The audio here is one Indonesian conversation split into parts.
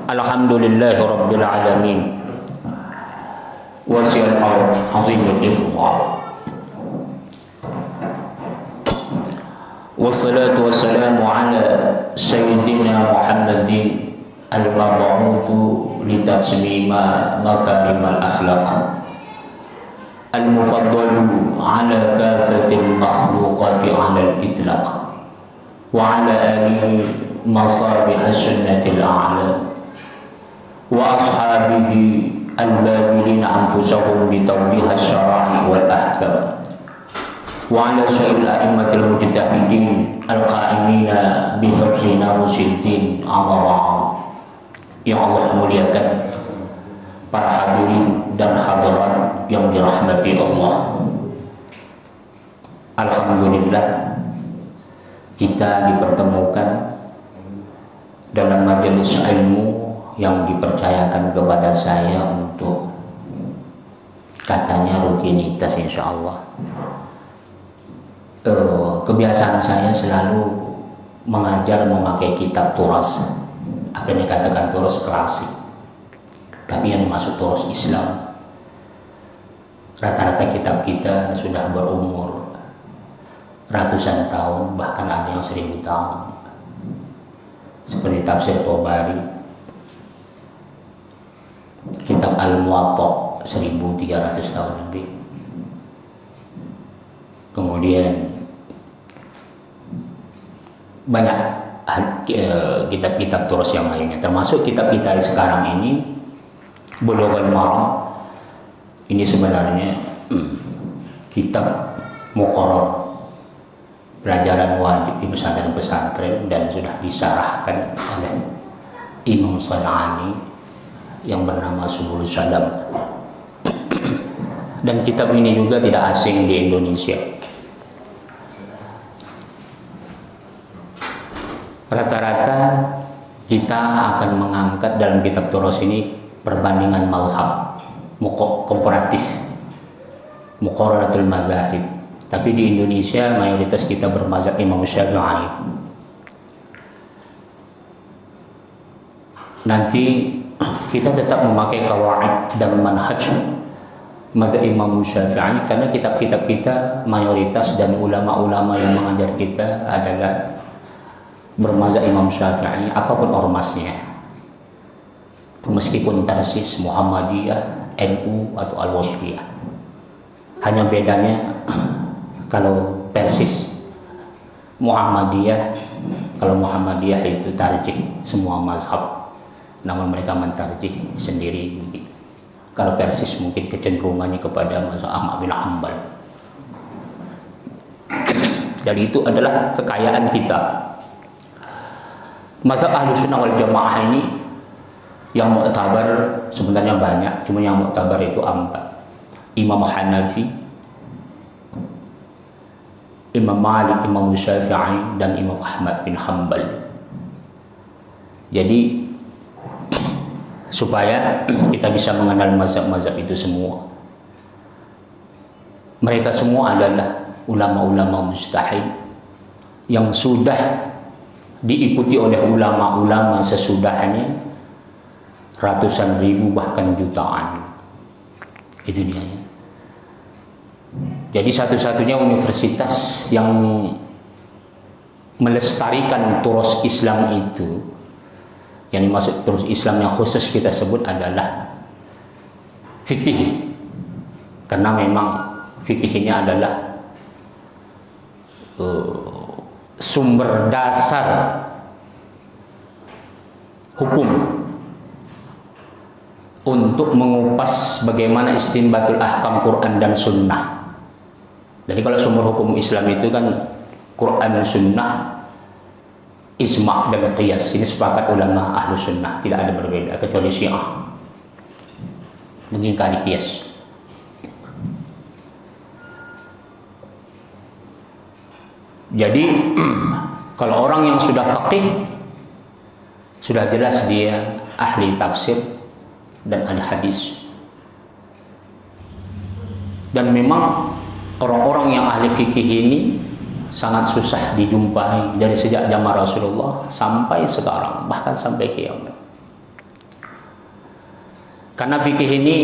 Alhamdulillahi Rabbil Alamin. Wasi'al azimul ifdal. Wassalatu wassalamu ala Sayyidina Muhammadin al-mab'utsu litatsmima makarimal akhlaq al-mufaddalu ala kafatil makhluqati ala al-itlaq wa ala alihi masabih as-sunnatil a'la wa ashabihi al-badilina anfusahum bitawdih as-syara'i wal ahkam wa ala sa'il a'immatil mujtahidin al-qa'imina bihifzi namusid din amma. Yang Allah muliakan, para hadirin dan hadirat yang dirahmati Allah, alhamdulillah kita dipertemukan dalam majelis ilmu yang dipercayakan kepada saya untuk katanya rutinitas, insya Allah. Kebiasaan saya selalu mengajar memakai kitab turas, apa yang dikatakan turas klasik, tapi yang dimaksud turas Islam. Rata-rata kitab kita sudah berumur ratusan tahun, bahkan ada yang 1000 tahun, seperti tafsir Tobari, kitab Al-Muwatta 1300 tahun lebih. Kemudian banyak kitab-kitab turas yang lainnya, termasuk kitab kita sekarang ini, Bulughul Maram. Ini sebenarnya kitab muqarrar, pelajaran wajib di pesantren-pesantren, dan sudah disarahkan oleh Imam San'ani yang bernama Subul Salam. Dan kitab ini juga tidak asing di Indonesia. Rata-rata kita akan mengangkat dalam kitab turas ini perbandingan mazhab komparatif, muqarraratul madzahib. Tapi di Indonesia mayoritas kita bermazhab Imam Syafi'i. Nanti kita tetap memakai qawaid dan manhaj madzhab Imam Syafi'i, karena kitab-kitab kita mayoritas dan ulama-ulama yang mengajar kita adalah bermazhab Imam Syafi'i, apapun ormasnya, meskipun Persis, Muhammadiyah, NU atau Al-Wasliyah. Hanya bedanya kalau Persis, Muhammadiyah, kalau Muhammadiyah itu tarjih semua mazhab, namun mereka mentarjih sendiri begitu. Kalau Persis mungkin kecenderungannya kepada mazhab Ahmad bin Hanbal. Jadi itu adalah kekayaan kita. Mazhab Ahlussunnah wal Jamaah ini yang mu'tabar sebenarnya banyak, cuma yang mu'tabar itu 4. Imam Hanafi, Imam Malik, Imam Syafi'i, dan Imam Ahmad bin Hanbal. Jadi supaya kita bisa mengenal mazhab-mazhab itu semua, mereka semua adalah ulama-ulama mujtahid yang sudah diikuti oleh ulama-ulama sesudahnya ratusan ribu bahkan jutaan. Itu dia. Jadi satu-satunya universitas yang melestarikan turas Islam itu, yang dimaksud turas Islam yang khusus kita sebut adalah fikih, karena memang fikih ini adalah sumber dasar hukum untuk mengupas bagaimana istinbatul ahkam Quran dan Sunnah. Jadi kalau sumber hukum Islam itu kan Quran, Sunnah, Ijma' dan Qiyas. Ini sepakat ulama Ahlus Sunnah, tidak ada berbeda kecuali Syiah mengingkari Qiyas. Jadi kalau orang yang sudah faqih, sudah jelas dia ahli tafsir dan ahli hadis. Dan memang orang-orang yang ahli fikih ini sangat susah dijumpai dari sejak zaman Rasulullah sampai sekarang, bahkan sampai kiamat. Karena fikih ini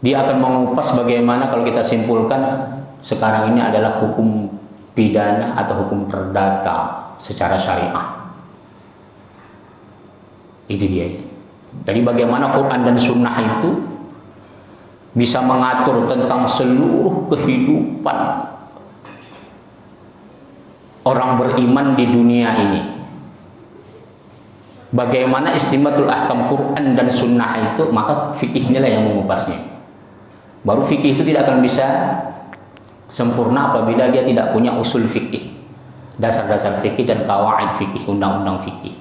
dia akan mengupas bagaimana kalau kita simpulkan sekarang ini adalah hukum pidana atau hukum perdata secara syariah. Itu dia. Jadi bagaimana Quran dan Sunnah itu bisa mengatur tentang seluruh kehidupan orang beriman di dunia ini. Bagaimana istimbatul ahkam Quran dan Sunnah itu, maka fikih inilah yang mengupasnya. Baru fikih itu tidak akan bisa sempurna apabila dia tidak punya usul fikih, dasar-dasar fikih dan qawaid fikih, undang-undang fikih.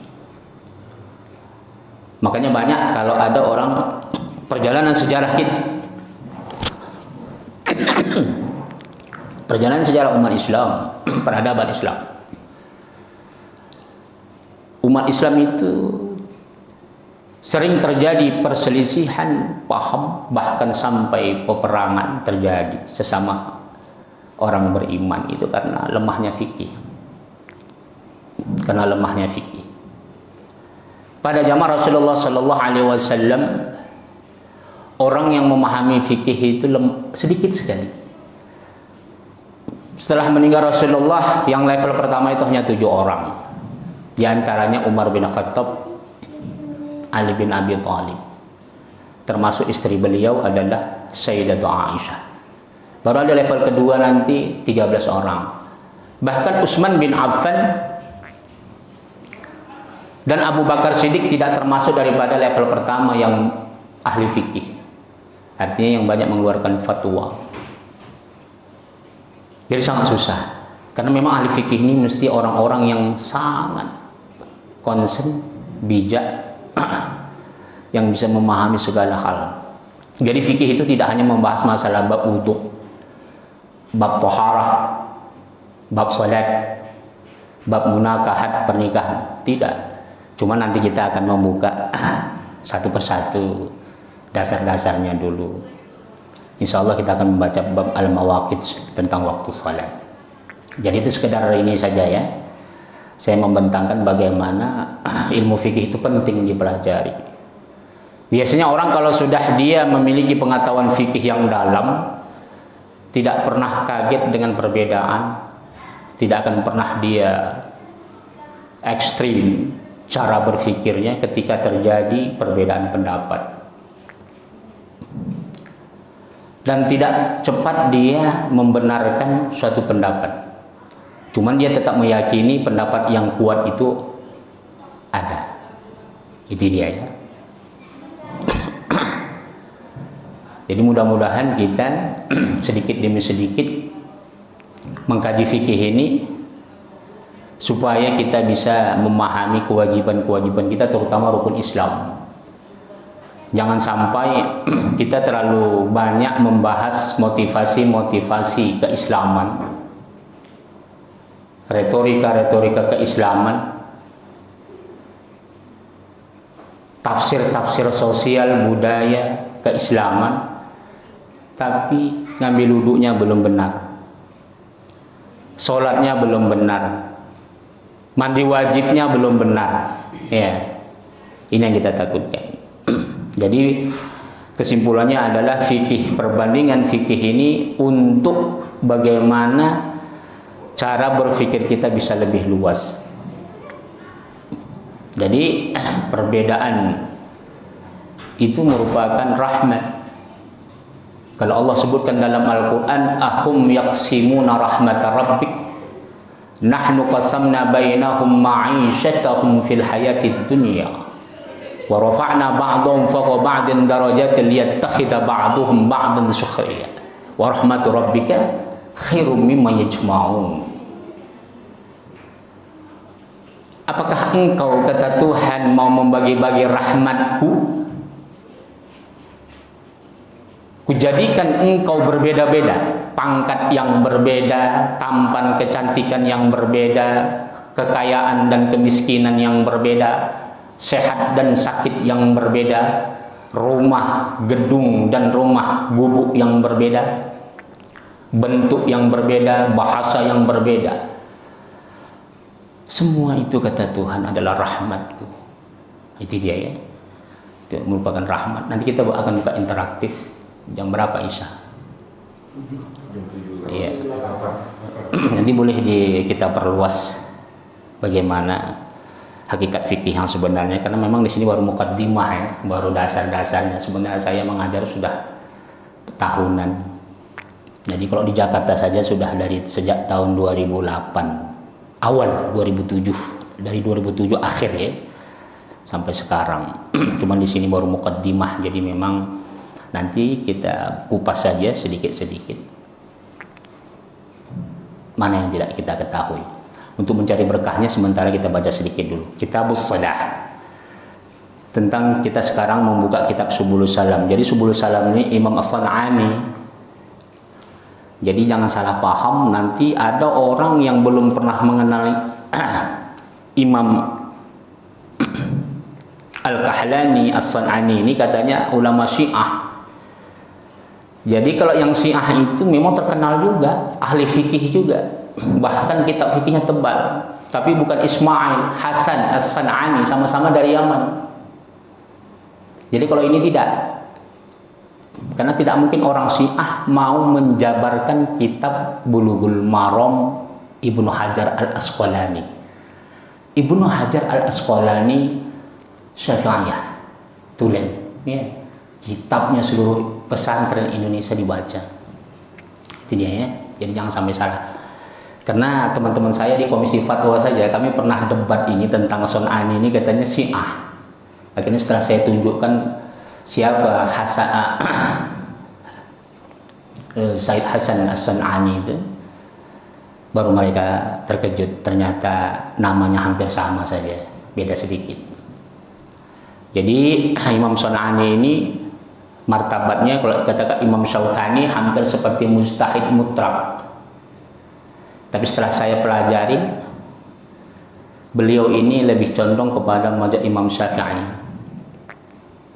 Makanya banyak kalau ada orang perjalanan sejarah kita, perjalanan sejarah umat Islam, peradaban Islam. Umat Islam itu sering terjadi perselisihan paham, bahkan sampai peperangan terjadi sesama orang beriman itu karena lemahnya fikih. Karena lemahnya fikih. Pada zaman Rasulullah Sallallahu Alaihi Wasallam, orang yang memahami fikih itu sedikit sekali. Setelah meninggal Rasulullah, yang level pertama itu hanya 7 orang. Di antaranya Umar bin Khattab, Ali bin Abi Thalib. Termasuk istri beliau adalah Sayyidatu Aisyah. Baru ada level kedua nanti 13 orang. Bahkan Utsman bin Affan dan Abu Bakar Siddiq tidak termasuk daripada level pertama yang ahli fikih. Artinya yang banyak mengeluarkan fatwa. Jadi sangat susah. Karena memang ahli fikih ini mesti orang-orang yang sangat concern, bijak, yang bisa memahami segala hal. Jadi fikih itu tidak hanya membahas masalah bab wudu, bab thaharah, bab salat, bab munakahat pernikahan. Tidak. Cuma nanti kita akan membuka satu persatu dasar-dasarnya dulu. Insya Allah kita akan membaca bab al-mawaqit tentang waktu salat. Jadi itu sekedar ini saja ya. Saya membentangkan bagaimana ilmu fikih itu penting dipelajari. Biasanya orang kalau sudah dia memiliki pengetahuan fikih yang dalam, tidak pernah kaget dengan perbedaan, tidak akan pernah dia ekstrim cara berpikirnya ketika terjadi perbedaan pendapat, dan tidak cepat dia membenarkan suatu pendapat. Cuman dia tetap meyakini pendapat yang kuat itu ada. Itu dia ya. Jadi mudah-mudahan kita sedikit demi sedikit mengkaji fikih ini supaya kita bisa memahami kewajiban-kewajiban kita, terutama rukun Islam. Jangan sampai kita terlalu banyak membahas motivasi-motivasi keislaman, retorika-retorika keislaman, tafsir-tafsir sosial budaya keislaman, tapi ngambil wudhunya belum benar, sholatnya belum benar, mandi wajibnya belum benar. Ya, ini yang kita takutkan. Jadi kesimpulannya adalah fikih, perbandingan fikih ini untuk bagaimana cara berpikir kita bisa lebih luas. Jadi perbedaan itu merupakan rahmat. Kalau Allah sebutkan dalam Al-Quran, ahum yaqsimuna rahmata rabbik, nahnu qasamna bainahum ma'isyatahum fil hayatid dunya wa rafa'na ba'dahum fawqa ba'din darajatin liyattakhidha ba'duhum ba'dan sukhriya wa rahmatu rabbika khairum mimma yajma'un. Apakah engkau, kata Tuhan, mau membagi-bagi rahmatku? Kujadikan engkau berbeda-beda, pangkat yang berbeda, tampan kecantikan yang berbeda, kekayaan dan kemiskinan yang berbeda, sehat dan sakit yang berbeda, rumah, gedung dan rumah gubuk yang berbeda. bentuk yang berbeda, bahasa yang berbeda. Semua itu kata Tuhan adalah rahmatku. Itu dia ya. Itu merupakan rahmat. Nanti kita akan buka interaktif. Jam berapa Isya? Iya. Nanti boleh kita perluas bagaimana hakikat fikih yang sebenarnya, karena memang di sini baru mukaddimah ya, baru dasar-dasarnya. Sebenarnya saya mengajar sudah tahunan. Jadi kalau di Jakarta saja sudah dari sejak tahun 2008 awal 2007, dari 2007 akhir ya sampai sekarang. Cuman di sini baru mukaddimah, jadi memang nanti kita kupas saja sedikit-sedikit mana yang tidak kita ketahui. Untuk mencari berkahnya sementara kita baca sedikit dulu Kitabus Shalah. Tentang kita sekarang membuka kitab Subulus Salam. Jadi Subulus Salam ini Imam As-San'ani. Jadi jangan salah paham, nanti ada orang yang belum pernah mengenal Imam Al-Kahlani As-San'ani ini, katanya ulama Syiah. Jadi kalau yang Syiah itu memang terkenal juga, ahli fikih juga. Bahkan kitab fikihnya tebal, tapi bukan Ismail Hasan As-San'ani, sama-sama dari Yaman. Jadi kalau ini tidak, karena tidak mungkin orang Syiah mau menjabarkan kitab Bulughul Maram Ibnu Hajar Al-Asqalani. Ibnu Hajar Al-Asqalani Syafi'iyah, tulen ya. Kitabnya seluruh pesantren Indonesia dibaca. Itu dia ya. Jadi jangan sampai salah. Karena teman-teman saya di komisi fatwa saja, kami pernah debat ini tentang San'ani ini, katanya Syiah. Akhirnya setelah saya tunjukkan siapa Said Hasan As-San'ani itu, baru mereka terkejut, ternyata namanya hampir sama saja, beda sedikit. Jadi Imam San'ani ini martabatnya, kalau katakan Imam Syaukani hampir seperti mujtahid mutlak. Tapi setelah saya pelajari, beliau ini lebih condong kepada mazhab Imam Syafi'i.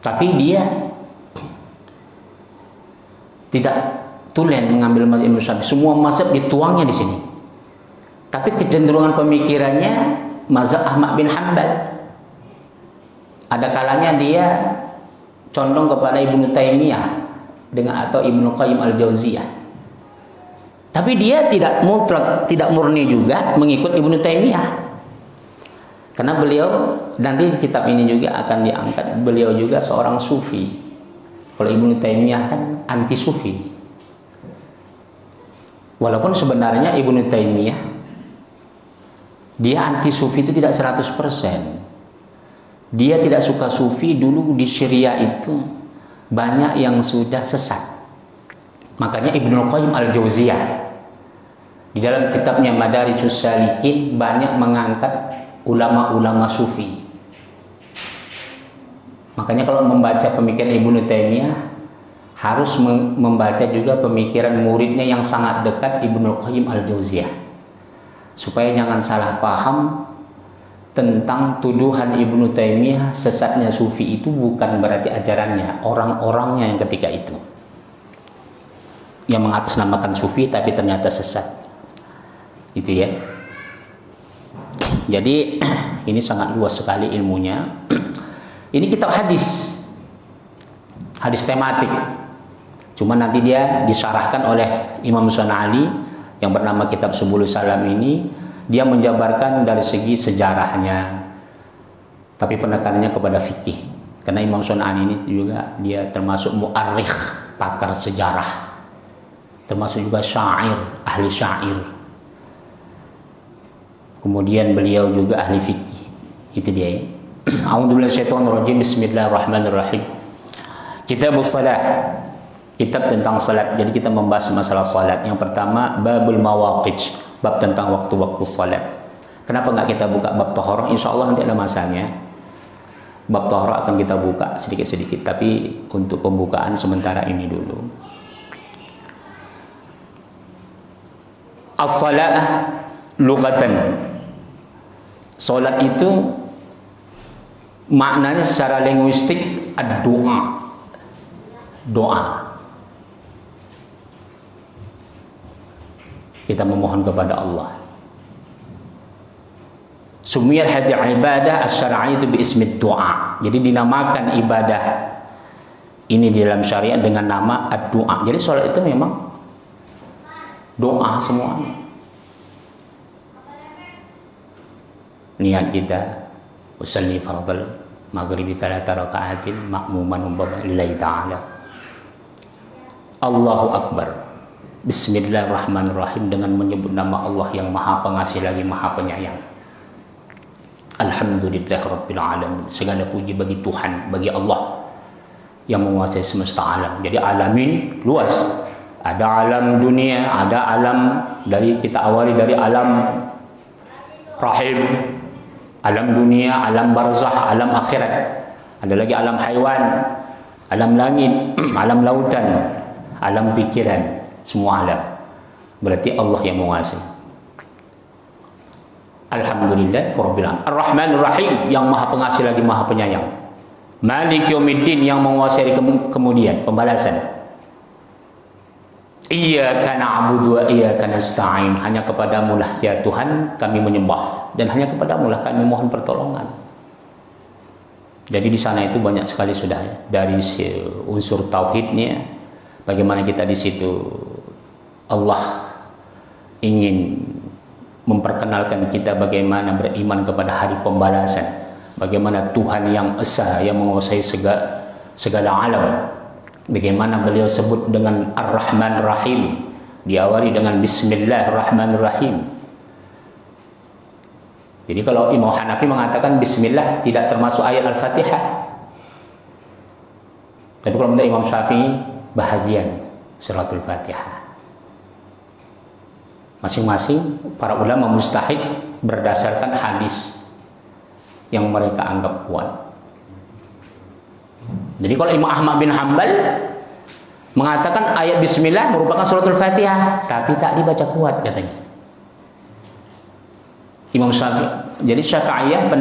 Tapi dia tidak tulen mengambil mazhab Imam Syafi'i. Semua mazhab dituangnya di sini. Tapi kecenderungan pemikirannya mazhab Ahmad bin Hanbal. Ada kalanya dia condong kepada Ibnu Taimiyah dengan atau Ibnu Qayyim Al-Jauziyah. Tapi dia tidak mutlak, tidak murni juga mengikut Ibnu Taimiyah. Karena beliau, nanti di kitab ini juga akan diangkat, beliau juga seorang sufi. Kalau Ibnu Taimiyah kan anti sufi. Walaupun sebenarnya Ibnu Taimiyah dia anti sufi itu tidak 100%. Dia tidak suka sufi. Dulu di Syria itu banyak yang sudah sesat. Makanya Ibnu Qayyim Al-Jauziyah di dalam kitabnya Madarijus Salikin banyak mengangkat ulama-ulama sufi. Makanya kalau membaca pemikiran Ibnu Taimiyah harus membaca juga pemikiran muridnya yang sangat dekat, Ibnu Qayyim Al-Jauziyah, supaya jangan salah paham tentang tuduhan Ibnu Taimiyah sesatnya sufi. Itu bukan berarti ajarannya, orang-orangnya yang ketika itu yang mengatasnamakan sufi tapi ternyata sesat. Itu ya. Jadi ini sangat luas sekali ilmunya. Ini kitab hadis, hadis tematik. Cuma nanti dia disyarahkan oleh Imam San'ani yang bernama Kitab Subulus Salam ini. Dia menjabarkan dari segi sejarahnya, tapi penekanannya kepada fikih. Karena Imam San'ani ini juga dia termasuk mu'arrikh, pakar sejarah, termasuk juga syair, ahli syair. Kemudian beliau juga ahli fikih. Itu dia. A'udzubillahi minasyaitonirrajim. Bismillahirrahmanirrahim. Kitabus Shalah, kitab tentang salat. Jadi kita membahas masalah salat. Yang pertama, babul mawaqit, bab tentang waktu-waktu salat. Kenapa nggak kita buka bab taharah? Insya Allah nanti ada masanya. Bab taharah akan kita buka sedikit-sedikit, tapi untuk pembukaan sementara ini dulu. As-salah lughatan. Salat itu maknanya secara linguistik ad-doa, doa. kita memohon kepada Allah. Sumiyat hati ibadah as-syar'i itu bi ismi doa. Jadi dinamakan ibadah ini di dalam syariat dengan nama ad-doa. Jadi sholat itu memang doa semuanya. Niat kita usalli fardal maghribi 3 raka'atin ma'muman lillahi ta'ala. Allahu akbar. Bismillahirrahmanirrahim, dengan menyebut nama Allah yang Maha Pengasih lagi Maha Penyayang. Alhamdulillah Rabbil Alamin. Segala puji bagi Tuhan, bagi Allah yang menguasai semesta alam. Jadi alamin luas. Ada alam dunia, ada alam dari, kita awali dari alam rahim, alam dunia, alam barzah, alam akhirat. Ada lagi alam haiwan, alam langit, alam lautan, alam pikiran, semua alam. Berarti Allah yang menguasai. Alhamdulillah Rabbil Alamin. Ar-Rahmanir Rahim, yang Maha Pengasih lagi Maha Penyayang. Malik Yaumiddin, yang menguasai kemudian pembalasan. Iyyaka na'budu wa iyyaka nasta'in. Hanya kepadamu lah ya Tuhan kami menyembah, dan hanya kepadamu lah kami mohon pertolongan. Jadi di sana itu banyak sekali sudah ya, dari unsur tauhidnya, bagaimana kita di situ Allah ingin memperkenalkan kita bagaimana beriman kepada hari pembalasan, bagaimana Tuhan yang esa, yang menguasai segala alam, bagaimana beliau sebut dengan Ar-Rahman Rahim, diawali dengan Bismillahirrahmanirrahim. Jadi kalau Imam Hanafi mengatakan Bismillah tidak termasuk ayat Al-Fatihah, tapi kalau menurut Imam Syafi'i bahagian suratul Fatihah. Masing-masing para ulama mustahid berdasarkan hadis yang mereka anggap kuat. Jadi kalau Imam Ahmad bin Hanbal mengatakan ayat Bismillah merupakan suratul Fatihah, tapi tak dibaca kuat katanya. Imam Syafi'i, jadi Syafi'iyah,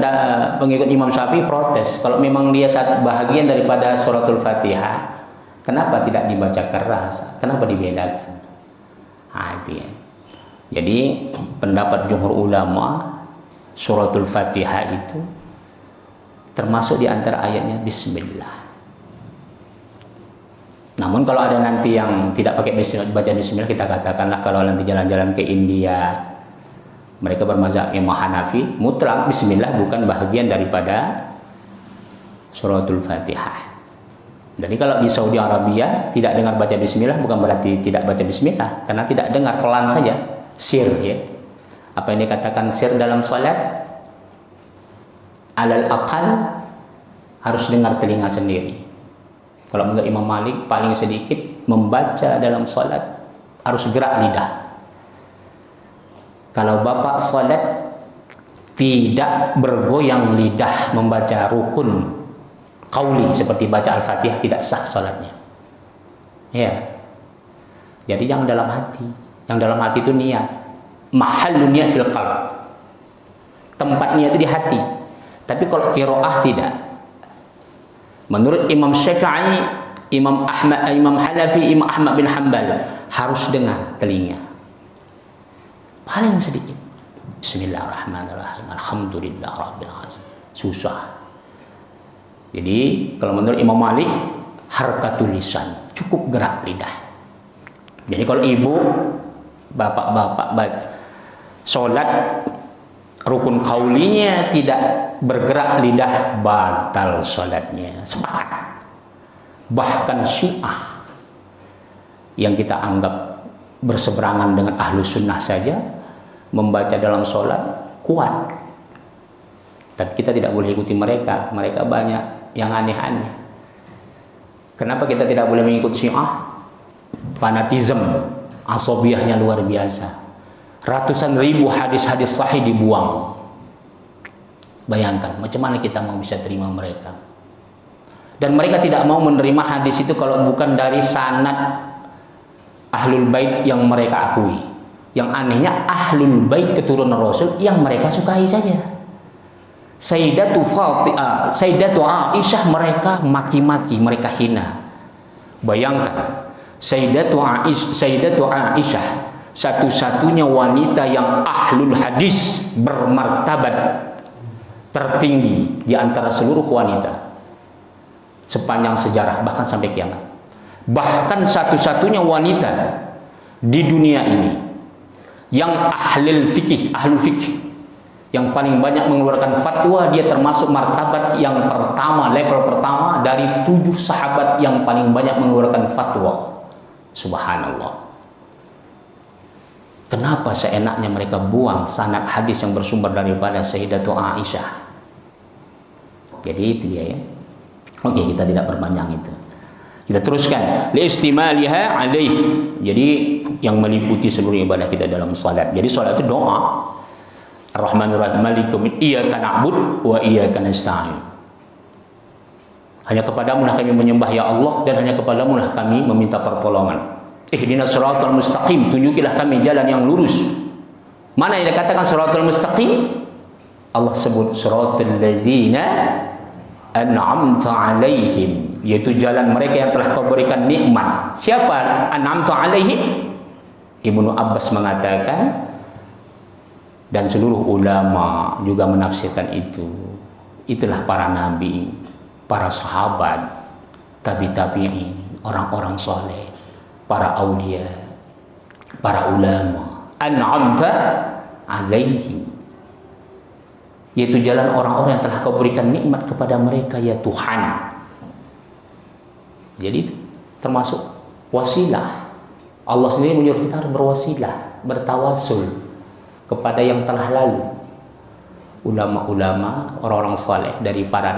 pengikut Imam Syafi'i protes kalau memang dia bahagian daripada suratul Fatihah, kenapa tidak dibaca keras? Kenapa dibedakan? Nah, itu ya. Jadi pendapat jumhur ulama, suratul Fatihah itu termasuk di antara ayatnya Bismillah. Namun kalau ada nanti yang tidak pakai baca Bismillah, kita katakanlah kalau nanti jalan-jalan ke India, mereka bermazhab Imam Hanafi, mutlak Bismillah bukan bahagian daripada suratul Fatihah. Jadi kalau di Saudi Arabia tidak dengar baca Bismillah bukan berarti tidak baca Bismillah, karena tidak dengar, pelan saja. Sir ya. Apa yang dikatakan sir dalam salat? Alal aqal harus dengar telinga sendiri. Kalau menurut Imam Malik paling sedikit membaca dalam salat harus gerak lidah. Kalau bapak salat tidak bergoyang lidah membaca rukun qauli seperti baca Al-Fatihah, tidak sah salatnya. Ya. Jadi yang dalam hati. Yang dalam hati itu niat. Mahallun niat fil qalb. Tempatnya itu di hati. Tapi kalau qiraah tidak. Menurut Imam Syafi'i, Imam Hanafi, Imam Ahmad bin Hanbal harus dengar telinga. Paling sedikit. Bismillahirrahmanirrahim. Alhamdulillah Rabbil Alamin. Susah. Jadi kalau menurut Imam Malik, harkatul lisan, cukup gerak lidah. Jadi kalau ibu, bapak-bapak sholat rukun qaulinya tidak bergerak lidah, batal sholatnya. Sepakat. Bahkan Syiah yang kita anggap berseberangan dengan ahlu sunnah saja membaca dalam sholat kuat. Tapi kita tidak boleh ikuti mereka. Mereka banyak yang aneh-aneh. Kenapa kita tidak boleh mengikuti Syiah? Fanatisme, asobiyahnya luar biasa. Ratusan ribu hadis-hadis sahih dibuang. Bayangkan, macam mana kita mau bisa terima mereka? Dan mereka tidak mau menerima hadis itu kalau bukan dari sanad Ahlul Bait yang mereka akui. Yang anehnya Ahlul Bait keturunan Rasul yang mereka sukai saja. Sayyidatu Aisyah mereka maki-maki, mereka hina. Bayangkan, Sayyidatu Aisyah satu-satunya wanita yang ahlul hadis, bermartabat tertinggi di antara seluruh wanita sepanjang sejarah, bahkan sampai kiamat. Bahkan satu-satunya wanita di dunia ini yang ahlul fikih, yang paling banyak mengeluarkan fatwa. Dia termasuk martabat yang pertama, level pertama dari 7 sahabat yang paling banyak mengeluarkan fatwa. Subhanallah. Kenapa seenaknya mereka buang sanad hadis yang bersumber daripada Sayyidatul Aisyah? Jadi itu dia ya. Oke, kita tidak perpanjang itu. Kita teruskan. Liistimaliha alaih. Jadi yang meliputi seluruh ibadah kita dalam salat. Jadi salat itu doa. Ar-Rahmanur Rahim, Malikum, iyyaka na'bud wa iyyaka nasta'in. Hanya kepadamu lah kami menyembah ya Allah, dan hanya kepadamu lah kami meminta pertolongan. Ihdinas siratal mustaqim, tunjukilah kami jalan yang lurus. Mana yang dikatakan siratal mustaqim? Allah sebut siratal ladzina an'amta alaihim, yaitu jalan mereka yang telah kau berikan nikmat. Siapa an'amta alaihim? Ibnu Abbas mengatakan, dan seluruh ulama juga menafsirkan itu. Itulah para nabi, para sahabat, tabi'in, orang-orang soleh, para aulia, para ulama. An'amta alaihim, yaitu jalan orang-orang yang telah kau berikan nikmat kepada mereka ya Tuhan. Jadi termasuk wasilah. Allah sendiri menyuruh kita harus berwasilah, bertawasul kepada yang telah lalu. Ulama-ulama, orang-orang saleh, dari para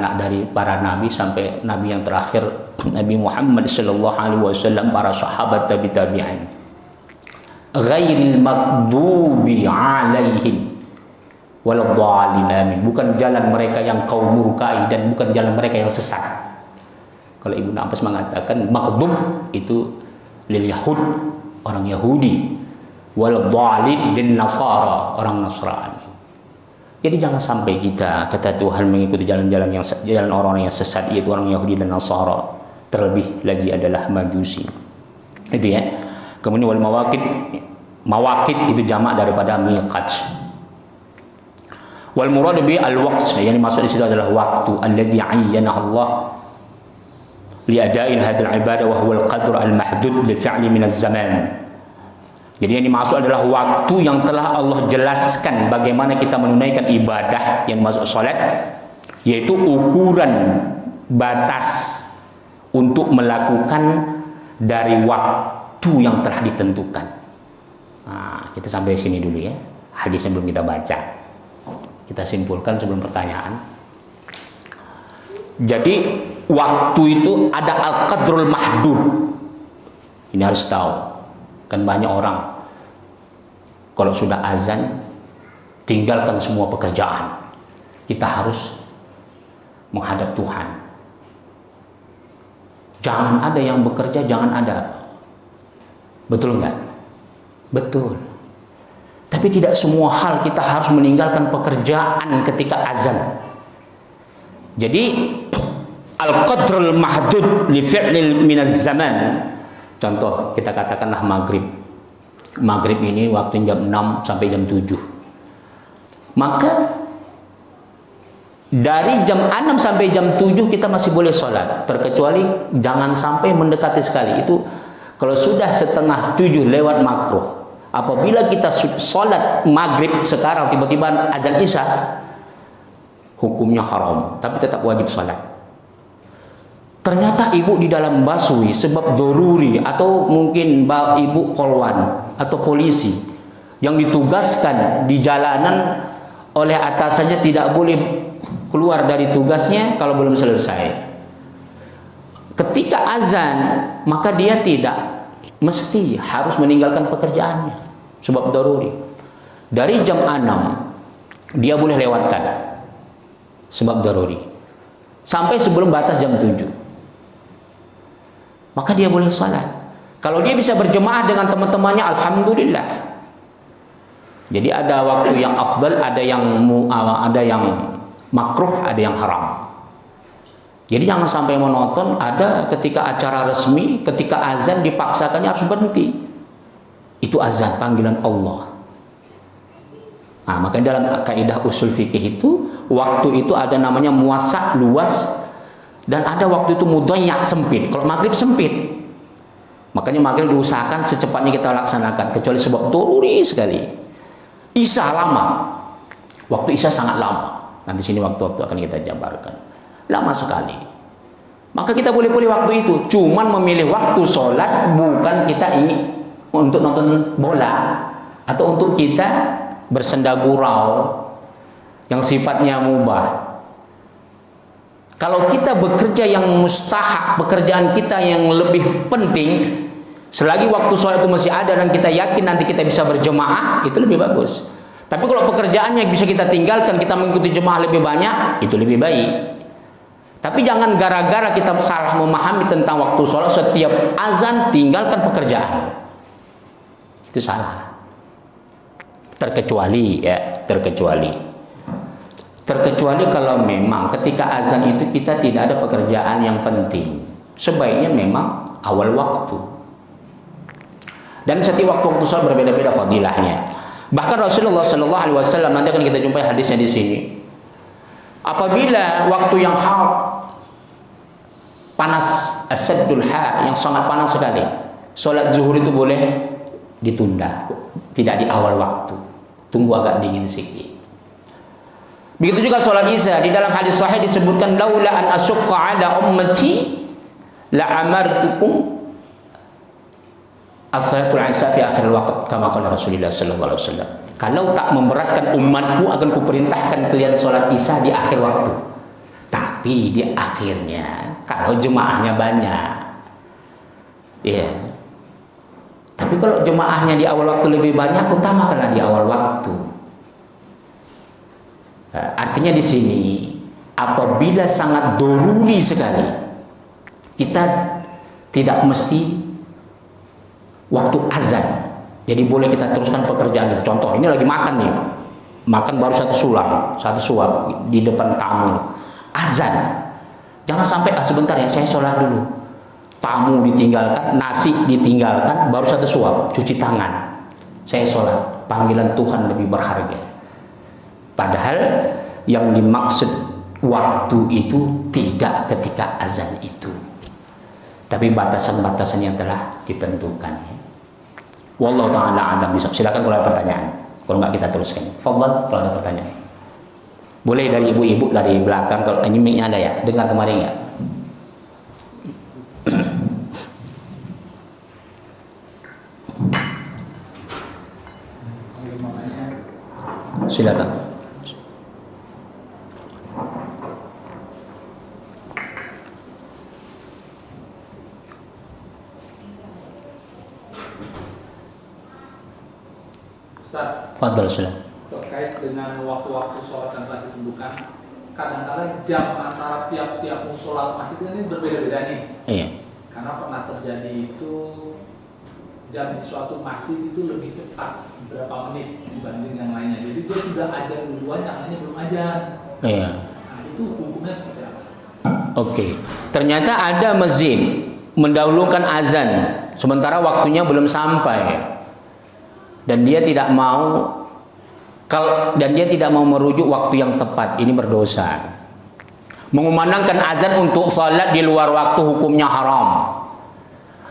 nabi sampai nabi yang terakhir, Nabi Muhammad sallallahu alaihi wasallam, para sahabat, tabi'in. Ghairil maghdubi alaihim waladhdallin, amin. Bukan jalan mereka yang kau murkai, dan bukan jalan mereka yang sesat. Kalau Ibnu Abbas mengatakan maghdub itu lil yahud, orang Yahudi, waladhdallin lin nasara, orang Nasrani. Jadi jangan sampai kita, kata Tuhan, mengikuti jalan-jalan orang-orang yang sesat, yaitu orang Yahudi dan Nasara. Terlebih lagi adalah Majusi. Itu ya. Kemudian wal mawaqit itu jamak daripada miqat. Wal murad bi al waqt, yang dimaksud di situ adalah waktu alladzi ayyanahu Allah li ada'il hadzal ibadah wa huwa al qadr al mahdud li fi'li min az-zaman. Jadi yang dimaksud adalah waktu yang telah Allah jelaskan bagaimana kita menunaikan ibadah yang masuk salat, yaitu ukuran batas untuk melakukan dari waktu yang telah ditentukan. Nah, kita sampai sini dulu ya. Hadisnya belum kita baca. Kita simpulkan sebelum pertanyaan. Jadi waktu itu ada al-qadrul mahdud. Ini harus tahu. Kan banyak orang kalau sudah azan tinggalkan semua pekerjaan. Kita harus menghadap Tuhan. Jangan ada yang bekerja, jangan ada. Betul enggak? Betul. Tapi tidak semua hal kita harus meninggalkan pekerjaan ketika azan. Jadi al-qadrul mahdud li fi'lil minaz zaman. Contoh, kita katakanlah maghrib. Maghrib ini waktu jam 6 sampai jam 7. Maka dari jam 6 sampai jam 7 kita masih boleh sholat. Terkecuali jangan sampai mendekati sekali. Itu kalau sudah setengah 7 lewat makruh. Apabila kita sholat maghrib sekarang tiba-tiba azan isya, hukumnya haram. Tapi tetap wajib sholat. Ternyata ibu di dalam busway sebab doruri, atau mungkin ibu kolwan atau polisi yang ditugaskan di jalanan oleh atasannya tidak boleh keluar dari tugasnya kalau belum selesai. Ketika azan, maka dia tidak mesti harus meninggalkan pekerjaannya sebab doruri. Dari jam 6 dia boleh lewatkan sebab doruri sampai sebelum batas jam 7. Maka dia boleh sholat. Kalau dia bisa berjemaah dengan teman-temannya, alhamdulillah. Jadi ada waktu yang afdal, ada yang makruh, ada yang haram. Jadi jangan sampai menonton ada ketika acara resmi, ketika azan dipaksakannya harus berhenti. Itu azan, panggilan Allah. Nah, makanya dalam kaidah usul fikih itu, waktu itu ada namanya muasa, luas, dan ada waktu itu mudayyak, sempit. Kalau maghrib sempit, makanya maghrib diusahakan secepatnya kita laksanakan, kecuali sebab doruri sekali. Isya lama, waktu Isya sangat lama. Nanti sini waktu-waktu akan kita jabarkan. Lama sekali. Maka kita boleh-boleh waktu itu. Cuman memilih waktu sholat bukan kita ingin untuk nonton bola atau untuk kita bersenda gurau yang sifatnya mubah. Kalau kita bekerja yang mustahak, pekerjaan kita yang lebih penting, selagi waktu sholat itu masih ada dan kita yakin nanti kita bisa berjemaah, itu lebih bagus. Tapi kalau pekerjaannya bisa kita tinggalkan, kita mengikuti jemaah lebih banyak, itu lebih baik. Tapi jangan gara-gara kita salah memahami tentang waktu sholat, setiap azan tinggalkan pekerjaan. Itu salah. Terkecuali kalau memang ketika azan itu kita tidak ada pekerjaan yang penting, sebaiknya memang awal waktu. Dan setiap waktu sholat berbeda-beda fadilahnya. Bahkan Rasulullah Shallallahu Alaihi Wasallam, nanti akan kita jumpai hadisnya di sini. Apabila waktu yang panas, asyadul har, yang sangat panas sekali, sholat zuhur itu boleh ditunda, tidak di awal waktu, tunggu agak dingin sedikit. Begitu juga sholat isya. Di dalam hadis sahih disebutkan, laula an asyqa ala ummati la amartukum as-salatul isya fi akhir waqt, kama qala Rasulullah sallallahu alaihi wasallam. Kalau tak memberatkan umatku, akan kuperintahkan kalian sholat isya di akhir waktu. Tapi di akhirnya, kalau jemaahnya banyak, ya. Tapi kalau jemaahnya di awal waktu lebih banyak, utamakanlah di awal waktu. Nah, artinya di sini, apabila sangat doruri sekali, kita tidak mesti waktu azan. Jadi boleh kita teruskan pekerjaan kita. Contoh, ini lagi makan nih, makan baru satu suap di depan tamu. Azan, jangan sampai sebentar ya, saya sholat dulu. Tamu ditinggalkan, nasi ditinggalkan, baru satu suap, cuci tangan. Saya sholat, panggilan Tuhan lebih berharga. Padahal yang dimaksud waktu itu tidak ketika azan itu, tapi batasan-batasan yang telah ditentukan. Wallahu ta'ala a'lam bishawab. Silakan kalau ada pertanyaan. Kalau enggak kita teruskan. Fadhal kalau ada pertanyaan. Boleh dari ibu-ibu dari belakang, kalau ini mic-nya ada ya. Dengar kemarin enggak? Silakan. Fadhal, silakan. Terkait dengan waktu-waktu sholat yang telah ditentukan, kadang-kadang jam antara tiap-tiap musola masjid ini berbeda-beda nih. Iya. Karena pernah terjadi itu jam di suatu masjid itu lebih cepat beberapa menit dibanding yang lainnya. Jadi dia sudah azan duluan, yang lainnya belum azan. Iya. Nah, itu hukumnya seperti apa? Oke. Ternyata ada masjid mendahulukan azan sementara waktunya belum sampai. Dan dia tidak mau merujuk waktu yang tepat. Ini berdosa. Mengumandangkan azan untuk salat di luar waktu hukumnya haram.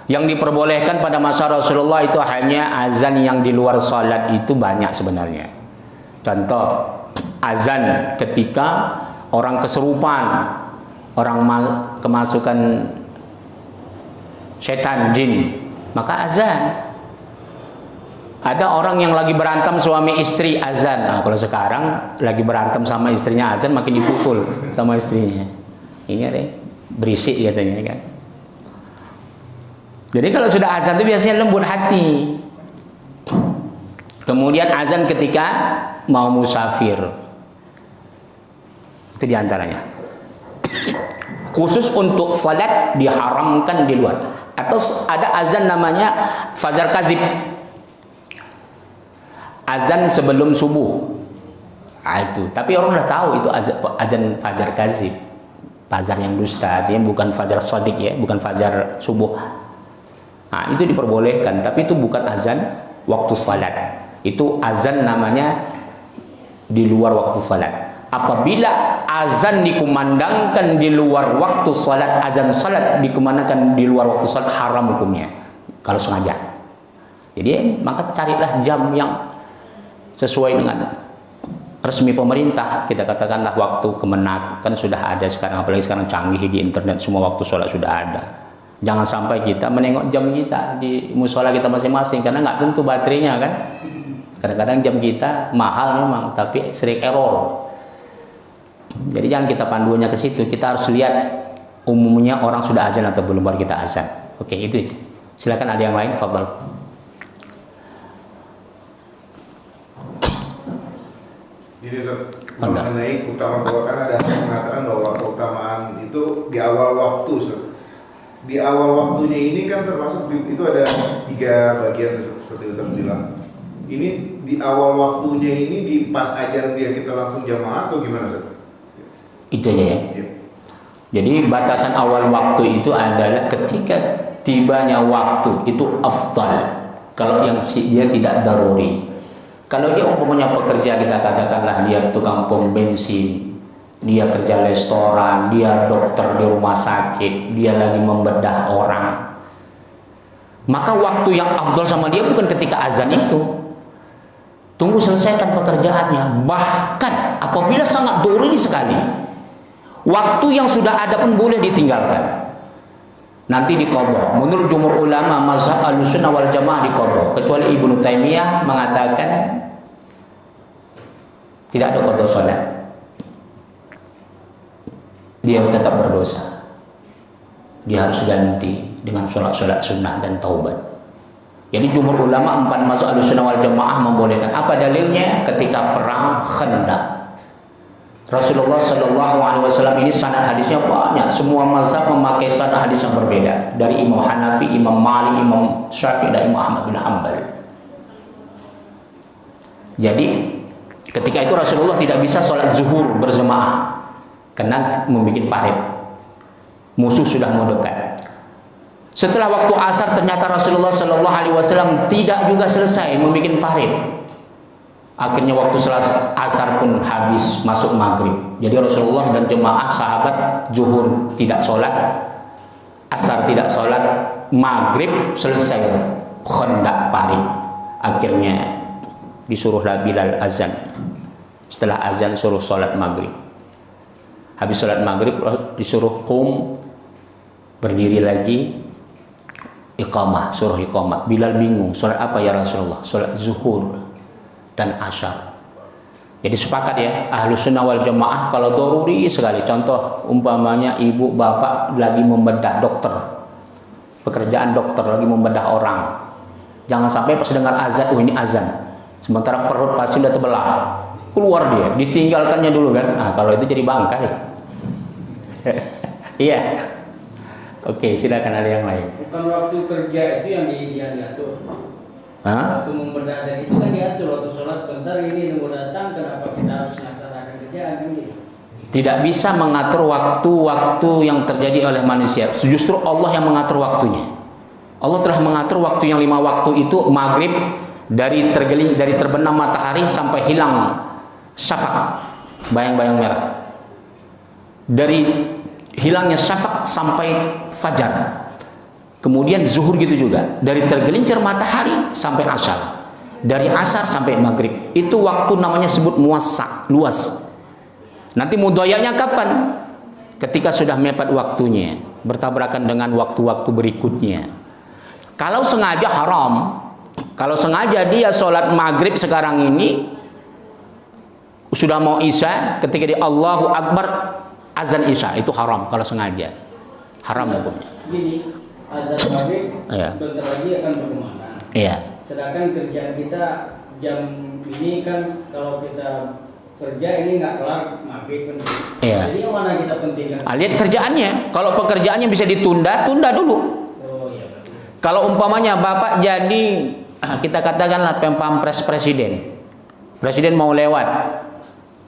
Yang diperbolehkan pada masa Rasulullah itu hanya azan yang di luar salat, itu banyak sebenarnya. Contoh, azan ketika orang kesurupan, orang kemasukan setan jin, maka azan. Ada orang yang lagi berantem suami istri, azan. Nah, kalau sekarang lagi berantem sama istrinya, azan, makin dipukul sama istrinya. Ini ada berisik katanya kan. Jadi kalau sudah azan itu biasanya lembut hati. Kemudian azan ketika mau musafir. Itu diantaranya. Khusus untuk salat diharamkan di luar. Atau ada azan namanya fajar kazib. Azan sebelum subuh. Nah, itu. Tapi orang udah tahu itu azan fajar kazib. Fajar yang dusta, artinya bukan fajar shadiq ya, bukan fajar subuh. Nah, itu diperbolehkan, tapi itu bukan azan waktu salat. Itu azan namanya di luar waktu salat. Apabila azan dikumandangkan di luar waktu salat, azan salat dikumandangkan di luar waktu salat, haram hukumnya kalau sengaja. Jadi maka carilah jam yang sesuai dengan resmi pemerintah. Kita katakanlah waktu Kemenak, kan sudah ada sekarang, apalagi sekarang canggih di internet, semua waktu sholat sudah ada. Jangan sampai kita menengok jam kita di musola kita masing-masing, karena nggak tentu baterainya kan. Kadang-kadang jam kita mahal memang, tapi sering error. Jadi jangan kita panduannya ke situ. Kita harus lihat umumnya orang sudah azan atau belum baru kita azan. Oke, itu. Silakan ada yang lain, fadhal. Jadi mengenai keutamaan bahwa kan ada yang mengatakan bahwa keutamaan itu di awal waktu. Di awal waktunya ini kan termasuk itu ada 3 bagian seperti Ustaz bilang. Ini di awal waktunya ini di pas ajan dia kita langsung jamaah atau gimana Ustaz? Itu aja ya. Ya. Jadi batasan awal waktu itu adalah ketika tibanya waktu itu afdal. Kalau yang dia tidak daruri. Kalau dia umpamanya pekerja, kita katakanlah dia tukang pom bensin, dia kerja restoran, dia dokter di rumah sakit, dia lagi membedah orang, maka waktu yang afdal sama dia bukan ketika azan itu. Tunggu selesaikan pekerjaannya. Bahkan apabila sangat daruri sekali, waktu yang sudah ada pun boleh ditinggalkan. Nanti diqadha. Menurut jumhur ulama mazhab Ahlussunnah wal Jamaah diqadha, kecuali Ibnu Taimiyah mengatakan tidak ada qadha salat. Dia tetap berdosa. Dia harus ganti dengan salat-salat sunnah dan taubat. Jadi jumhur ulama 4 mazhab Ahlussunnah wal Jamaah membolehkan. Apa dalilnya? Ketika perang Khandaq, Rasulullah Shallallahu Alaihi Wasallam ini sanad hadisnya banyak. Semua mazhab memakai sanad hadis yang berbeda, dari Imam Hanafi, Imam Malik, Imam Syafi'i, dan Imam Ahmad bin Hanbal. Jadi ketika itu Rasulullah tidak bisa sholat zuhur berjamaah karena membuat parit. Musuh sudah mau dekat. Setelah waktu asar ternyata Rasulullah Shallallahu Alaihi Wasallam tidak juga selesai membuat parit. Akhirnya waktu asar pun habis, masuk maghrib. Jadi Rasulullah dan jemaah sahabat zuhur tidak sholat, asar tidak sholat, maghrib selesai Khandaq parit. Akhirnya disuruhlah Bilal azan. Setelah azan suruh sholat maghrib. Habis sholat maghrib disuruh qum, berdiri lagi, iqamah, suruh iqamah. Bilal bingung, sholat apa ya Rasulullah? Sholat zuhur dan asyar. Jadi sepakat ya, Ahlussunnah wal Jamaah kalau daruri sekali. Contoh umpamanya ibu bapak lagi membedah, dokter, pekerjaan dokter lagi membedah orang, jangan sampai pas dengar azan, oh ini azan, sementara perut pasti udah terbelah, keluar dia, ditinggalkannya dulu kan. Nah, kalau itu jadi bangkai. Iya. Oke, silakan ada yang lain. Bukan waktu kerja itu yang diatur. Waktu membedah dan itu kan diatur, waktu sholat bentar ini nunggu datang, kenapa kita harus melaksanakan kerjaan ini? Tidak bisa mengatur waktu-waktu yang terjadi oleh manusia. Justru Allah yang mengatur waktunya. Allah telah mengatur waktu yang 5 waktu itu, maghrib dari terbenam matahari sampai hilang syafaq, bayang-bayang merah. Dari hilangnya syafaq sampai fajar. Kemudian zuhur gitu juga, dari tergelincir matahari sampai asar, dari asar sampai maghrib. Itu waktu namanya sebut muwassa, luas. Nanti mudhayanya kapan? Ketika sudah mepet waktunya, bertabrakan dengan waktu-waktu berikutnya. Kalau sengaja haram. Kalau sengaja dia sholat maghrib sekarang ini sudah mau isya, ketika dia Allahu Akbar azan isya, itu haram kalau sengaja. Haram hukumnya. Gini, azan maghrib Iya. bentar lagi akan berkumandang. Iya. Sedangkan kerjaan kita jam ini kan kalau kita kerja ini nggak kelar maghrib kan. Iya. Jadi yang mana kita pentingkan? Lihat kerjaannya. Kalau pekerjaannya bisa ditunda, tunda dulu. Oh iya berarti. Kalau umpamanya Bapak jadi, kita katakanlah pampres presiden. Presiden mau lewat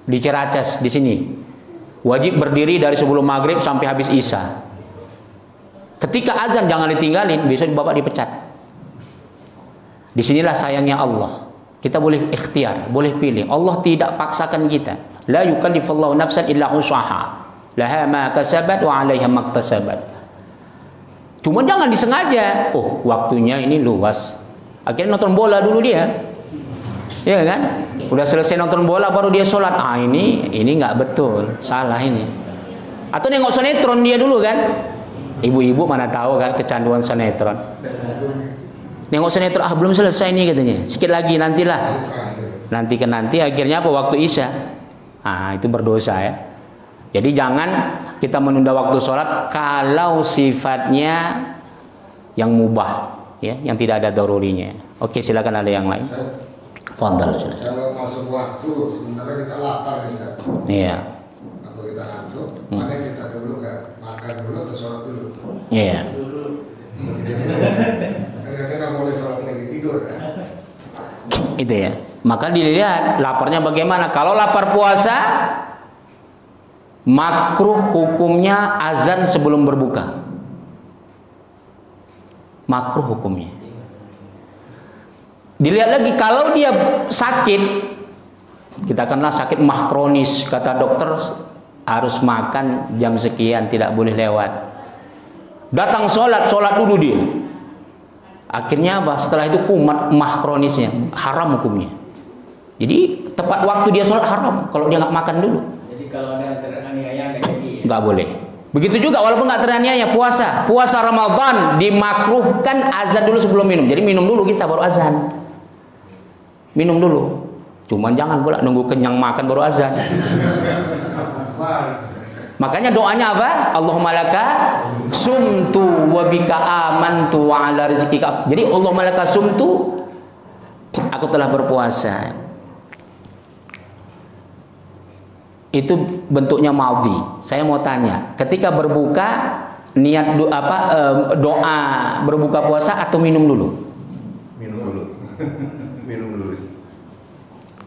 di Ciracas di sini. Wajib berdiri dari sebelum maghrib sampai habis isya. Ketika azan jangan ditinggalin, besok Bapak dipecat. Disinilah sayangnya Allah. Kita boleh ikhtiar, boleh pilih. Allah tidak paksakan kita. La yukallifullahu nafsan illa usaha. Laha ma kasabat wa 'alaiha maktasabat. Cuma jangan disengaja. Oh, waktunya ini luas. Akhirnya nonton bola dulu dia. Ya kan? Udah selesai nonton bola baru dia sholat. Ah, ini nggak betul. Salah ini. Atau nengok sinetron dia dulu kan? Ibu-ibu mana tahu kan kecanduan sinetron. Nengok sinetron, belum selesai nih katanya. Sikit lagi nantilah. Nanti akhirnya apa? Waktu Isya. Itu berdosa ya. Jadi jangan kita menunda waktu sholat kalau sifatnya yang mubah, ya, yang tidak ada darurinya. Oke, silakan ada yang lain. Fadhal. Kalau masuk waktu, sementara kita lapar nih, Ustaz. Iya. Atau kita ngantuk, mana yang kita dulu kan? Makan dulu atau sholat dulu? Iya. Kan katanya nggak boleh sholat lagi tidur kan? Itu ya. Maka dilihat laparnya bagaimana. Kalau lapar puasa, makruh hukumnya azan sebelum berbuka. Makruh hukumnya. Dilihat lagi kalau dia sakit, kita kenal sakit mah kronis, kata dokter harus makan jam sekian, tidak boleh lewat. Datang sholat dulu dia. Akhirnya apa? Setelah itu kumat mah kronisnya, haram hukumnya. Jadi tepat waktu dia sholat haram kalau dia nggak makan dulu. Jadi kalau ada teraniaya nggak jadi. Nggak boleh. Begitu juga walaupun nggak teraniaya puasa Ramadan dimakruhkan azan dulu sebelum minum. Jadi minum dulu kita baru azan. Minum dulu. Cuman jangan pula nunggu kenyang makan baru azan. Makanya doanya apa? Allahumma laka sumtu wa bika amantu wa ala rizqika. Jadi Allahumma laka sumtu, aku telah berpuasa. Itu bentuknya madhi. Saya mau tanya, ketika berbuka niat doa berbuka puasa atau minum dulu? Minum dulu. Minum dulu.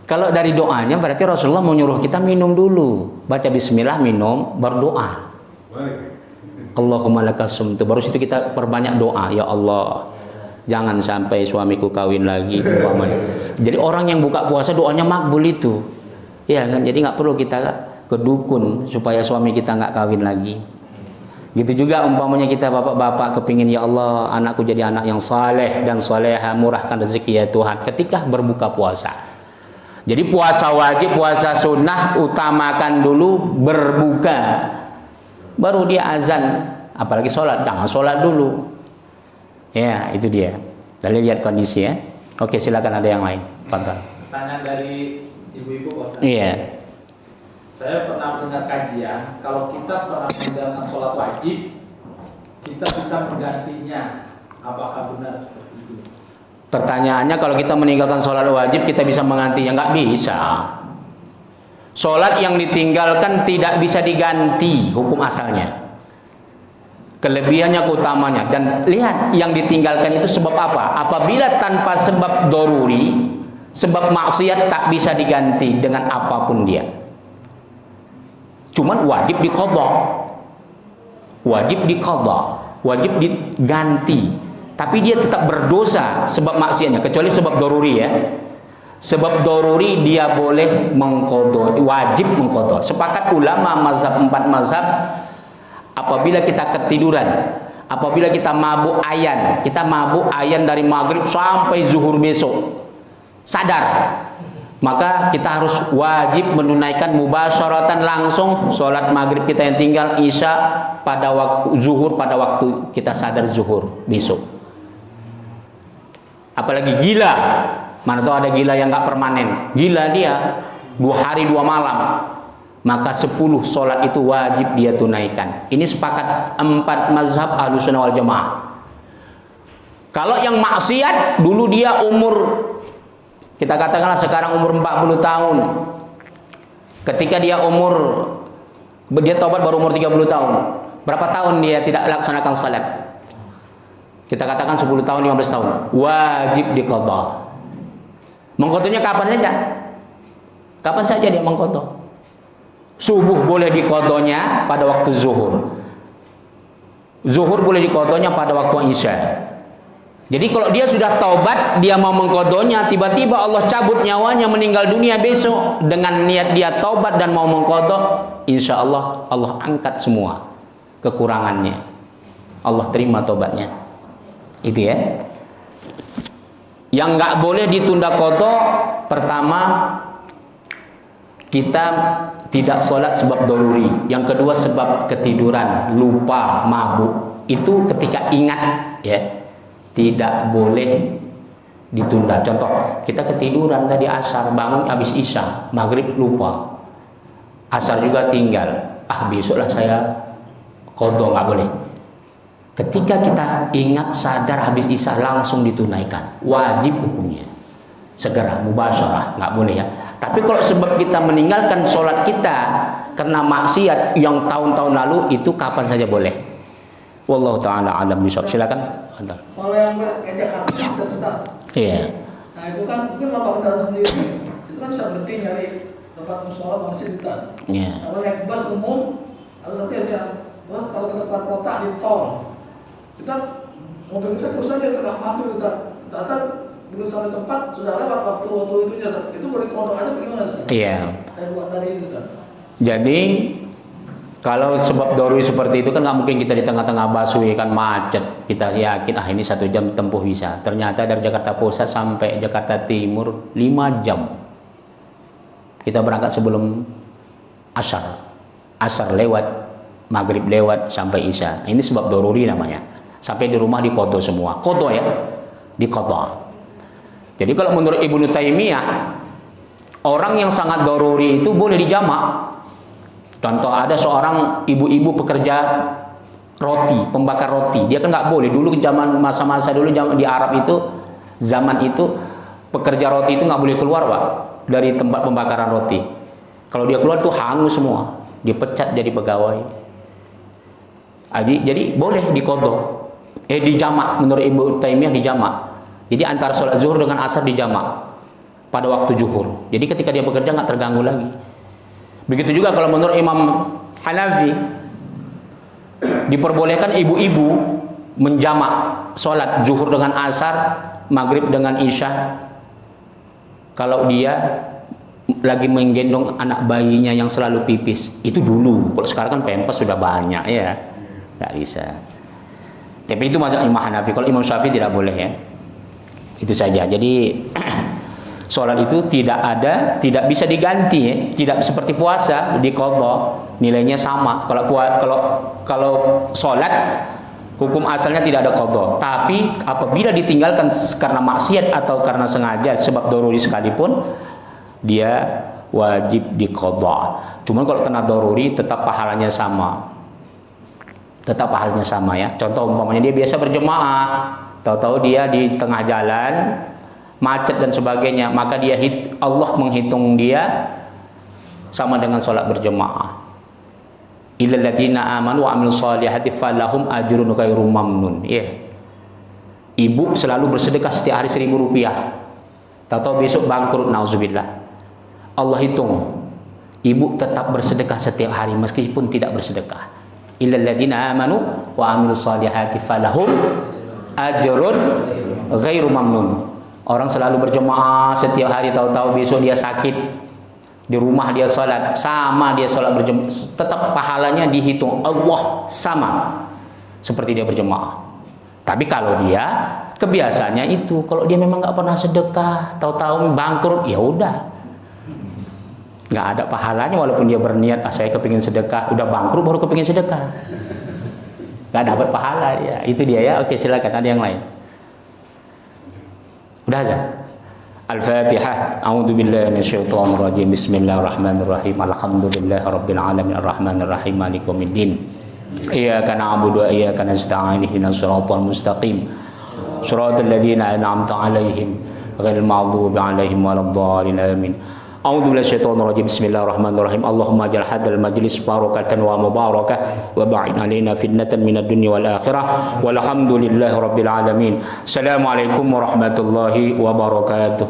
Kalau dari doanya berarti Rasulullah mau nyuruh kita minum dulu. Baca bismillah, minum, baru doa. Allahumma laka sumtu. Baru situ kita perbanyak doa. Ya Allah, jangan sampai suamiku kawin lagi. Jadi orang yang buka puasa doanya makbul itu. Ya kan, jadi nggak perlu kita ke dukun supaya suami kita nggak kawin lagi. Gitu juga umpamanya kita bapak-bapak kepingin ya Allah anakku jadi anak yang saleh dan soleha, murahkan rezeki ya Tuhan. Ketika berbuka puasa, jadi puasa wajib, puasa sunnah utamakan dulu berbuka, baru dia azan. Apalagi sholat, jangan sholat dulu. Ya itu dia. Kita lihat kondisi ya. Oke, silakan ada yang lain. Fadhal. Pertanyaan dari ibu-ibu kok. Iya. Saya pernah mendengar kajian, kalau kita pernah menjalankan sholat wajib, kita bisa menggantinya. Apakah benar seperti itu? Pertanyaannya, kalau kita meninggalkan sholat wajib, kita bisa menggantinya? Nggak bisa. Sholat yang ditinggalkan tidak bisa diganti hukum asalnya. Kelebihannya, keutamanya. Dan lihat, yang ditinggalkan itu sebab apa? Apabila tanpa sebab doruri, sebab maksiat tak bisa diganti dengan apapun dia. Cuman wajib diqadha. Wajib diqadha, wajib diganti. Tapi dia tetap berdosa sebab maksiatnya, kecuali sebab doruri ya. Sebab doruri dia boleh mengqadha, wajib mengqadha. Sepakat ulama mazhab 4 mazhab, apabila kita ketiduran, apabila kita mabuk ayan dari maghrib sampai zuhur besok, sadar, maka kita harus wajib menunaikan mubasyaratan langsung sholat maghrib kita yang tinggal, isya pada waktu zuhur, pada waktu kita sadar zuhur besok. Apalagi gila, mana tahu ada gila yang nggak permanen, gila dia 2 hari 2 malam, maka 10 sholat itu wajib dia tunaikan. Ini sepakat 4 mazhab Ahlussunnah wal Jamaah. Kalau yang maksiat dulu dia umur, kita katakanlah sekarang umur 40 tahun. Ketika dia tobat baru umur 30 tahun. Berapa tahun dia tidak laksanakan salat? Kita katakan 10 tahun, 15 tahun. Wajib diqadha. Mengqadhanya kapan saja? Kapan saja dia mengqadha. Subuh boleh diqadhanya pada waktu zuhur. Zuhur boleh diqadhanya pada waktu isya. Jadi kalau dia sudah taubat, dia mau mengqadhonya, tiba-tiba Allah cabut nyawanya, meninggal dunia besok dengan niat dia taubat dan mau mengqadho, insya Allah Allah angkat semua kekurangannya. Allah terima taubatnya. Itu ya. Yang nggak boleh ditunda qadho, pertama kita tidak sholat sebab daruri. Yang kedua sebab ketiduran, lupa, mabuk. Itu ketika ingat ya. Tidak boleh ditunda. Contoh, kita ketiduran tadi asar, bangun habis isya, maghrib lupa, asar juga tinggal. Besoklah saya qadho, nggak boleh. Ketika kita ingat sadar habis isya langsung ditunaikan, wajib hukumnya. Segera, mubasyarah, nggak boleh ya. Tapi kalau sebab kita meninggalkan sholat kita karena maksiat yang tahun-tahun lalu, itu kapan saja boleh. Wallahu ta'ala alam bisawab. Silakan. Kalau yang ke Jakarta kita Ustaz. Iya. Nah itu kan mungkin lapang kendaraan sendiri, itu kan bisa berhenti nyari tempat musola masjid kan. Iya. Kalau naik bus umum, ada satu yang bus kalau ke tempat kota di tol, kita mobil kita terus aja tetap hampir Ustaz. Data begitu sampai tempat sudah lewat waktu itu itu boleh kodok aja bagaimana Ustaz? Iya. Saya buat dari itu Ustaz. Jadi kalau sebab daruri seperti itu kan nggak mungkin kita di tengah-tengah busway kan macet. Kita yakin ini 1 jam tempuh bisa. Ternyata dari Jakarta Pusat sampai Jakarta Timur 5 jam. Kita berangkat sebelum asar. Asar lewat, maghrib lewat sampai isya. Ini sebab daruri namanya. Sampai di rumah diqadho semua. Qadho ya, diqadho. Jadi kalau menurut Ibnu Taimiyah, orang yang sangat daruri itu boleh dijamak. Contoh, ada seorang ibu-ibu pekerja roti, pembakar roti. Dia kan nggak boleh. Dulu zaman masa-masa dulu di Arab itu, zaman itu pekerja roti itu nggak boleh keluar Pak dari tempat pembakaran roti. Kalau dia keluar tuh hangus semua, dipecat jadi pegawai. Jadi boleh diqadho, dijamak. Menurut Ibnu Taimiyah dijamak. Jadi antara sholat zuhur dengan asar dijamak pada waktu zuhur. Jadi ketika dia bekerja nggak terganggu lagi. Begitu juga kalau menurut Imam Hanafi, diperbolehkan ibu-ibu menjamak sholat zuhur dengan asar, maghrib dengan isya, kalau dia lagi menggendong anak bayinya yang selalu pipis. Itu dulu. Kalau sekarang kan pampers sudah banyak ya, nggak bisa. Tapi itu mazhab Imam Hanafi. Kalau Imam Syafi'i tidak boleh ya. Itu saja. Jadi sholat itu tidak bisa diganti ya. Tidak seperti puasa diqadho, nilainya sama. Kalau sholat hukum asalnya tidak ada qadho. Tapi apabila ditinggalkan karena maksiat atau karena sengaja sebab daruri sekalipun, dia wajib diqadho. Cuman kalau kena daruri tetap pahalanya sama. Tetap pahalanya sama ya. Contoh umpamanya dia biasa berjemaah, tahu-tahu dia di tengah jalan macet dan sebagainya, maka Allah menghitung dia sama dengan sholat berjemaah. Illal ladzina amanu wa amilus sholihati falahum ajrun ghairu mamnun. Ibu selalu bersedekah setiap hari 1.000 rupiah. Tahu-tahu besok bangkrut, nauzubillah. Allah hitung. Ibu tetap bersedekah setiap hari meskipun tidak bersedekah. Illal ladzina amanu wa amilus sholihati falahum ajrun ghairu mamnun. Orang selalu berjemaah setiap hari, tahu-tahu besok dia sakit, di rumah dia sholat, sama dia sholat berjemaah, tetap pahalanya dihitung Allah sama seperti dia berjemaah. Tapi kalau dia kebiasaannya itu, kalau dia memang nggak pernah sedekah, tahu-tahu bangkrut, ya udah, nggak ada pahalanya walaupun dia berniat, saya kepingin sedekah, udah bangkrut baru kepingin sedekah, nggak dapat pahala ya. Itu dia ya. Oke, silakan, ada yang lain. Udah aja. Al-Fatihah. A'udzu billahi minasyaitonir rajim. Bismillahirrahmanirrahim. Alhamdulillahirabbil alamin arrahmanir rahim maliki yaumiddin. Iyyaka na'budu wa iyyaka nasta'in ihdinas siratal mustaqim. Shiratal ladzina an'amta 'alaihim ghairil maghdubi 'alaihim waladdallin. Amin. A'udzu billahi minasyaitonir rajim. Bismillahirrahmanirrahim. Allahumma ij'al hadzal majlis barakatan wa mubarakah wa ba'id 'alaina fitnatan minad dunya wal akhirah. Walhamdulillahi rabbil alamin. Assalamualaikum warahmatullahi wabarakatuh.